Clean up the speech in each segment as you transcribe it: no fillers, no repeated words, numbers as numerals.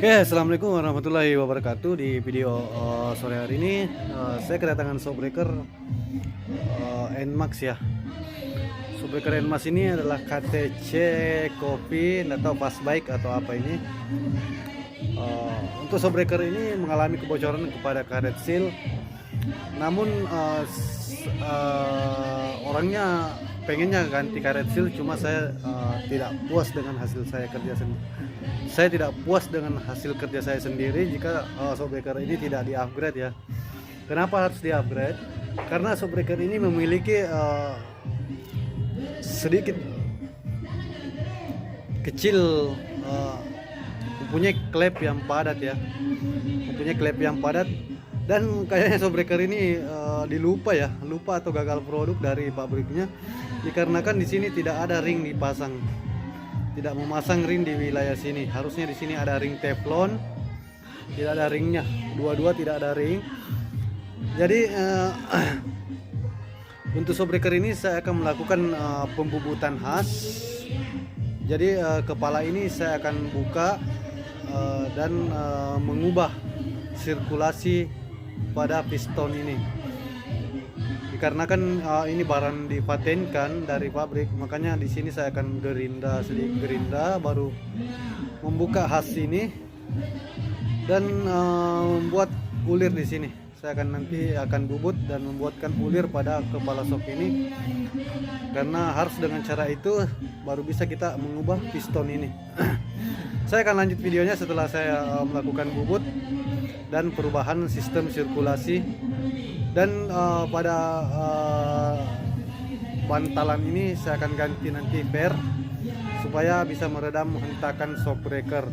Oke, assalamualaikum warahmatullahi wabarakatuh. Di video sore hari ini saya kedatangan Shopbreaker Nmax ya. Shopbreaker Nmax ini adalah KTC Kopi atau Fast Bike atau apa ini. Untuk Shopbreaker ini mengalami kebocoran kepada karet seal. Namun orangnya pengennya ganti karet seal, cuma saya tidak puas dengan hasil saya kerja sendiri. Saya tidak puas dengan hasil kerja saya sendiri jika Shopbreaker ini tidak di-upgrade ya. Kenapa harus di-upgrade? Karena Shopbreaker ini memiliki sedikit kecil, mempunyai klep yang padat ya. Mempunyai klep yang padat dan kayaknya Shopbreaker ini lupa atau gagal produk dari pabriknya, dikarenakan di sini tidak ada ring dipasang. Tidak memasang ring di wilayah sini. Harusnya di sini ada ring teflon, tidak ada ringnya. Dua-dua tidak ada ring. Jadi untuk Shopbreaker ini saya akan melakukan pembubutan khas. Jadi kepala ini saya akan buka dan mengubah sirkulasi pada piston ini. Dikarenakan ini barang dipatenkan dari pabrik, makanya di sini saya akan gerinda baru membuka khas ini dan membuat ulir di sini. Saya nanti akan bubut dan membuatkan ulir pada kepala shock ini, karena harus dengan cara itu baru bisa kita mengubah piston ini. Saya akan lanjut videonya setelah saya melakukan bubut dan perubahan sistem sirkulasi. Dan pada bantalan ini saya akan ganti nanti per supaya bisa meredam hentakan Shopbreaker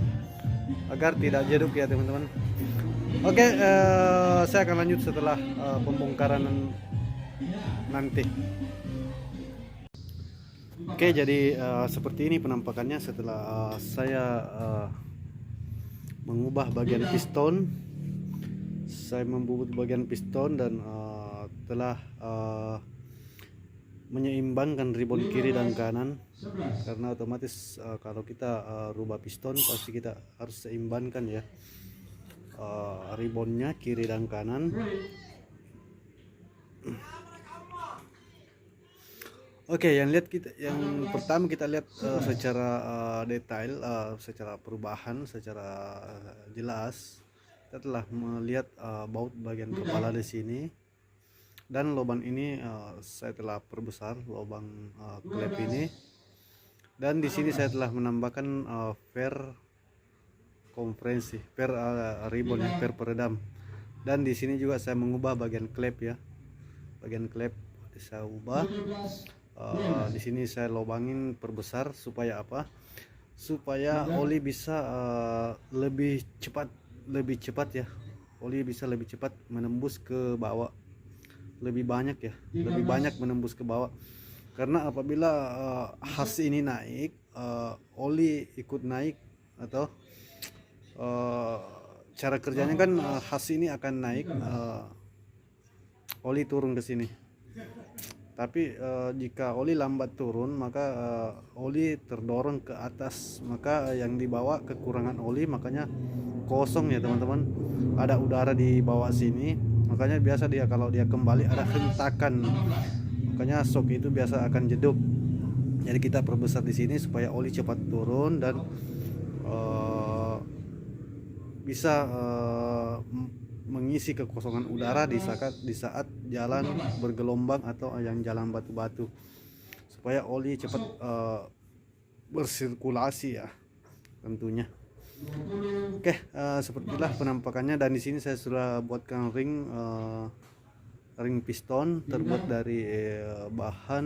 agar tidak jeduk ya teman-teman. Oke, saya akan lanjut setelah pembongkaran nanti. Oke, jadi seperti ini penampakannya setelah saya mengubah bagian piston. Saya membubut bagian piston dan telah menyeimbangkan ribon kiri dan kanan, karena otomatis kalau kita rubah piston pasti kita harus seimbangkan ya ribonnya kiri dan kanan. Oke, yang pertama kita lihat secara detail, secara perubahan, secara jelas. Kita telah melihat baut bagian kepala di sini, dan lubang ini saya telah perbesar lubang klep ini, dan di sini saya telah menambahkan per kompresi, per ribbon, per peredam, dan di sini juga saya mengubah bagian klep ya, bagian klep saya ubah. Di sini saya lubangin perbesar supaya apa? Supaya oli bisa lebih cepat ya, oli bisa lebih cepat menembus ke bawah, lebih banyak menembus ke bawah. Karena apabila khas ini naik, oli ikut naik, atau cara kerjanya kan khas ini akan naik, oli turun ke sini. Tapi jika oli lambat turun, maka oli terdorong ke atas, maka yang di bawah kekurangan oli, makanya kosong ya teman-teman, ada udara di bawah sini, makanya biasa kalau dia kembali ada hentakan, makanya shock itu biasa akan jeduk. Jadi kita perbesar di sini supaya oli cepat turun dan bisa mengisi kekosongan udara di saat jalan bergelombang atau yang jalan batu-batu, supaya oli cepat bersirkulasi ya tentunya. Oke, sepertilah penampakannya, dan di sini saya sudah buatkan ring piston terbuat dari bahan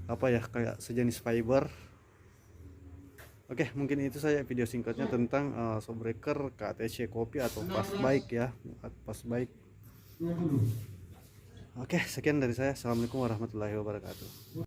apa ya, kayak sejenis fiber. Oke, mungkin itu saja video singkatnya tentang Shopbreaker KTC Kopi atau Fast Bike ya, Fast Bike. Oke, sekian dari saya. Assalamualaikum warahmatullahi wabarakatuh.